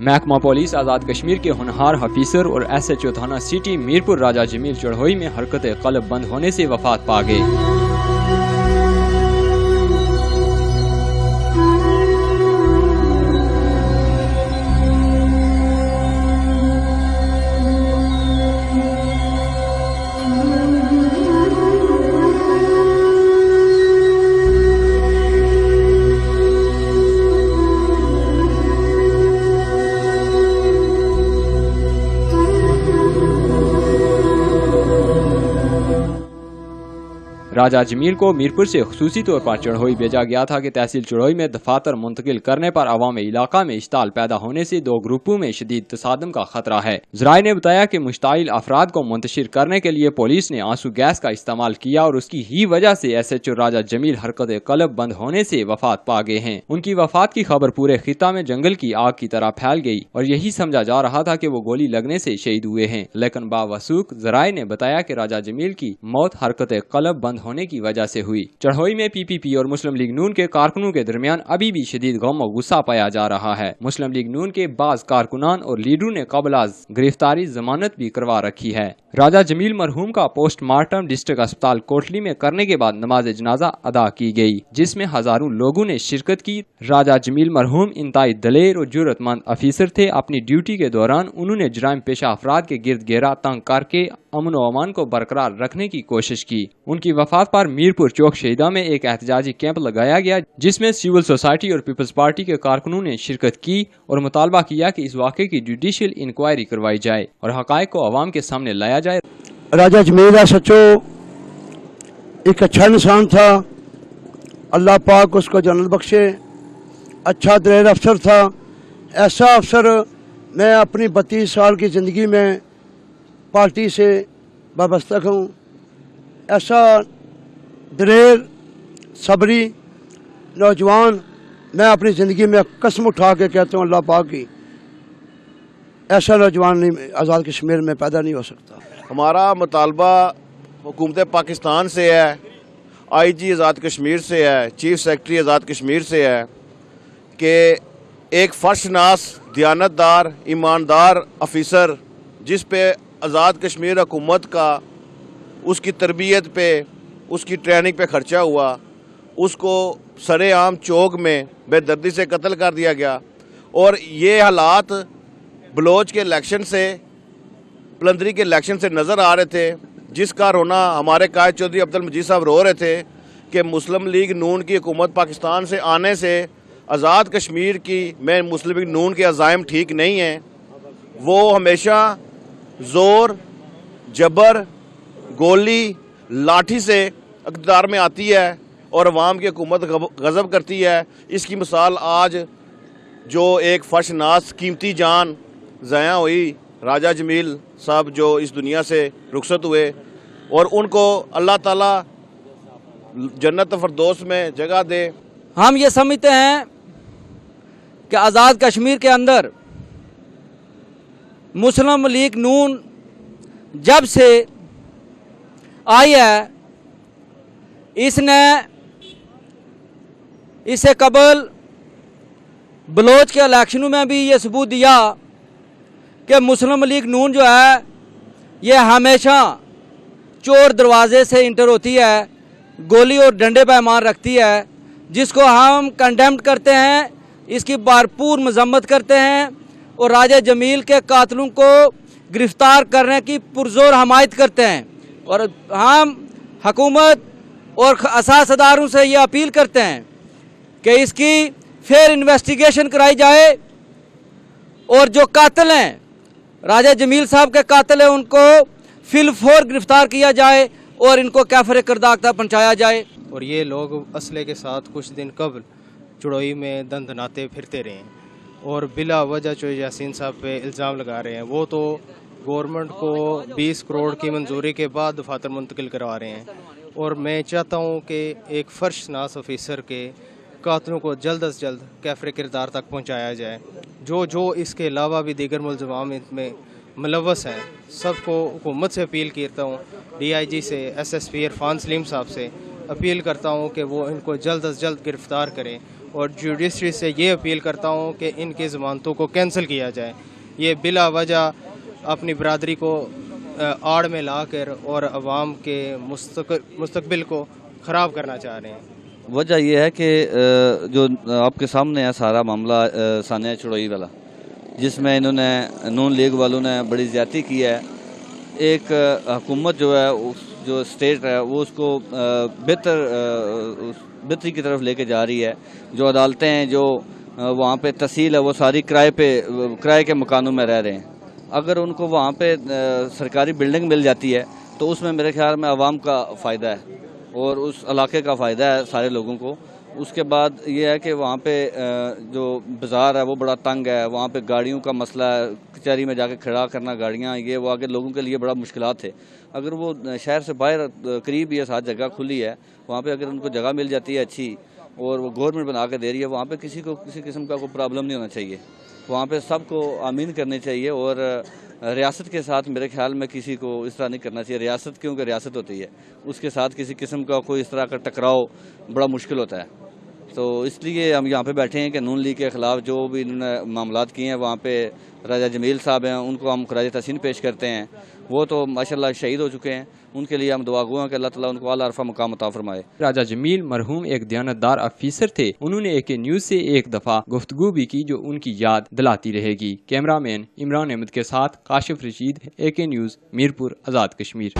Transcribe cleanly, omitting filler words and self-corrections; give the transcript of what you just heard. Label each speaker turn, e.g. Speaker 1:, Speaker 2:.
Speaker 1: محکمہ پولیس آزاد کشمیر کے ہونہار آفیسر اور SHO تھانہ سٹی میرپور راجہ جمیل چڑھوئی میں حرکت قلب بند ہونے سے وفات پا گئے۔ راجہ جمیل کو میرپور سے خصوصی طور پر چڑھوئی بھیجا گیا تھا کہ تحصیل چڑھوئی میں دفاتر منتقل کرنے پر عوام علاقہ میں اشتعال پیدا ہونے سے دو گروپوں میں شدید تصادم کا خطرہ ہے۔ ذرائع نے بتایا کہ مشتعل افراد کو منتشر کرنے کے لیے پولیس نے آنسو گیس کا استعمال کیا اور اس کی ہی وجہ سے SHO راجہ جمیل حرکت قلب بند ہونے سے وفات پا گئے ہیں۔ ان کی وفات کی خبر پورے خطہ میں جنگل کی آگ کی طرح پھیل گئی اور یہی سمجھا جا رہا تھا کہ وہ گولی لگنے سے شہید ہوئے ہیں، لیکن باوثوق ذرائع نے بتایا کہ راجہ جمیل کی موت حرکت قلب بند ہونے کی وجہ سے ہوئی۔ چڑھوئی میں PPP اور مسلم لیگ نون کے کارکنوں کے درمیان ابھی بھی شدید غم و غصہ پایا جا رہا ہے۔ مسلم لیگ نون کے بعض کارکنان اور لیڈروں نے قبل از گرفتاری ضمانت بھی کروا رکھی ہے۔ راجہ جمیل مرحوم کا پوسٹ مارٹم ڈسٹرکٹ اسپتال کوٹلی میں کرنے کے بعد نماز جنازہ ادا کی گئی، جس میں ہزاروں لوگوں نے شرکت کی۔ راجہ جمیل مرحوم انتہائی دلیر اور جرأت مند افیسر تھے۔ اپنی ڈیوٹی کے دوران انہوں نے جرائم پیشہ افراد کے گرد گھیرا تنگ کر کے امن و امان کو برقرار رکھنے کی کوشش کی۔ ان کی وفات پر میرپور چوک شہیدہ میں ایک احتجاجی کیمپ لگایا گیا، جس میں سول سوسائٹی اور پیپلز پارٹی کے کارکنوں نے شرکت کی اور مطالبہ کیا کہ اس واقعے کی جوڈیشل انکوائری کروائی جائے اور حقائق کو عوام کے سامنے لایا جائے۔
Speaker 2: راجہ جمیل SHO ایک اچھا انسان تھا، اللہ پاک اس کو جنت بخشے، اچھا دلیر افسر تھا۔ ایسا افسر میں اپنی 32 سال کی زندگی میں پارٹی سے وابستہ ہوں۔ ایسا دلیر صبری نوجوان میں اپنی زندگی میں قسم اٹھا کے کہتا ہوں اللہ پاک کی، ایسا نوجوان نہیں آزاد کشمیر میں پیدا نہیں ہو سکتا۔
Speaker 3: ہمارا مطالبہ حکومت پاکستان سے ہے، IG آزاد کشمیر سے ہے، چیف سیکرٹری آزاد کشمیر سے ہے کہ ایک فرشناس، دیانتدار، ایماندار افیسر جس پہ آزاد کشمیر حکومت کا اس کی تربیت پہ، اس کی ٹریننگ پہ خرچہ ہوا، اس کو سر عام چوک میں بے دردی سے قتل کر دیا گیا۔ اور یہ حالات بلوچ کے الیکشن سے، پلندری کے الیکشن سے نظر آ رہے تھے، جس کا رونا ہمارے قائد چودھری عبدالمجید صاحب رو رہے تھے کہ مسلم لیگ نون کی حکومت پاکستان سے آنے سے آزاد کشمیر کی میں مسلم لیگ نون کے عزائم ٹھیک نہیں ہیں۔ وہ ہمیشہ زور، جبر، گولی، لاٹھی سے اقتدار میں آتی ہے اور عوام کی حکومت غضب کرتی ہے۔ اس کی مثال آج جو ایک فرشناس قیمتی جان ضائع ہوئی، راجہ جمیل صاحب جو اس دنیا سے رخصت ہوئے، اور ان کو اللہ تعالیٰ جنت فردوس میں جگہ دے۔
Speaker 4: ہم یہ سمجھتے ہیں کہ آزاد کشمیر کے اندر مسلم لیگ نون جب سے آئی ہے، اس نے اس سے قبل بلوچ کے الیکشنوں میں بھی یہ ثبوت دیا کہ مسلم لیگ نون جو ہے یہ ہمیشہ چور دروازے سے انٹر ہوتی ہے، گولی اور ڈنڈے پہ مان رکھتی ہے، جس کو ہم کنڈیمڈ کرتے ہیں، اس کی بھرپور مذمت کرتے ہیں اور راجہ جمیل کے قاتلوں کو گرفتار کرنے کی پرزور حمایت کرتے ہیں۔ اور ہم حکومت اور اساس اداروں سے یہ اپیل کرتے ہیں کہ اس کی فیئر انویسٹیگیشن کرائی جائے اور جو قاتل ہیں، راجہ جمیل صاحب کے قاتل ہیں، ان کو فی الفور گرفتار کیا جائے اور ان کو کیفر کردار تک پہنچایا جائے۔
Speaker 5: اور یہ لوگ اسلحے کے ساتھ کچھ دن قبل چڑھوئی میں دندناتے پھرتے رہے ہیں اور بلا وجہ چوہے یاسین صاحب پہ الزام لگا رہے ہیں۔ وہ تو گورنمنٹ کو 20 کروڑ کی منظوری کے بعد دفاتر منتقل کروا رہے ہیں، اور میں چاہتا ہوں کہ ایک فرش ناس افیسر کے قاتلوں کو جلد از جلد کیفر کردار تک پہنچایا جائے۔ جو اس کے علاوہ بھی دیگر ملزمان میں ملوث ہیں، سب کو حکومت سے اپیل کرتا ہوں، DIG سے، SSP عرفان سلیم صاحب سے اپیل کرتا ہوں کہ وہ ان کو جلد از جلد گرفتار کریں اور جوڈیشری سے یہ اپیل کرتا ہوں کہ ان کی ضمانتوں کو کینسل کیا جائے. یہ بلا وجہ اپنی برادری کو آڑ میں لا کر اور عوام کے مستقبل کو خراب کرنا چاہ رہے ہیں.
Speaker 6: وجہ یہ ہے کہ جو آپ کے سامنے ہے سارا معاملہ ثانیہ چڑوئی والا، جس میں انہوں نے نون لیگ والوں نے بڑی زیادتی کی ہے. ایک حکومت جو ہے جو اسٹیٹ ہے وہ اس کو بہتری کی طرف لے کے جا رہی ہے. جو عدالتیں ہیں جو وہاں پہ تحصیل ہے وہ ساری کرائے کے مکانوں میں رہ رہے ہیں. اگر ان کو وہاں پہ سرکاری بلڈنگ مل جاتی ہے تو اس میں میرے خیال میں عوام کا فائدہ ہے اور اس علاقے کا فائدہ ہے سارے لوگوں کو. اس کے بعد یہ ہے کہ وہاں پہ جو بازار ہے وہ بڑا تنگ ہے، وہاں پہ گاڑیوں کا مسئلہ ہے، کچہری میں جا کے کھڑا کرنا گاڑیاں، یہ وہ آگے لوگوں کے لیے بڑا مشکلات ہے. اگر وہ شہر سے باہر قریب یہ ساتھ جگہ کھلی ہے، وہاں پہ اگر ان کو جگہ مل جاتی ہے اچھی اور وہ گورنمنٹ بنا کے دے رہی ہے، وہاں پہ کسی کو کسی قسم کا کوئی پرابلم نہیں ہونا چاہیے. وہاں پہ سب کو آمین کرنی چاہیے اور ریاست کے ساتھ میرے خیال میں کسی کو اس طرح نہیں کرنا چاہیے. ریاست کیونکہ ریاست ہوتی ہے، اس کے ساتھ کسی قسم کا کوئی اس طرح کا ٹکراؤ بڑا مشکل ہوتا ہے. تو اس لیے ہم یہاں پہ بیٹھے ہیں کہ نون لیگ کے خلاف جو بھی انہوں نے معاملات کیے ہیں، وہاں پہ راجہ جمیل صاحب ہیں، ان کو ہم خراج تحسین پیش کرتے ہیں. وہ تو ماشاءاللہ شہید ہو چکے ہیں، ان کے لیے ہم دعا گو ہیں کہ اللہ تعالیٰ ان کو اعلیٰ عرفہ مقام عطا فرمائے.
Speaker 1: راجہ جمیل مرحوم ایک دیانتدار افیسر تھے. انہوں نے AK نیوز سے ایک دفعہ گفتگو بھی کی جو ان کی یاد دلاتی رہے گی. کیمرہ مین عمران احمد کے ساتھ کاشف رشید، AK نیوز میرپور، آزاد کشمیر.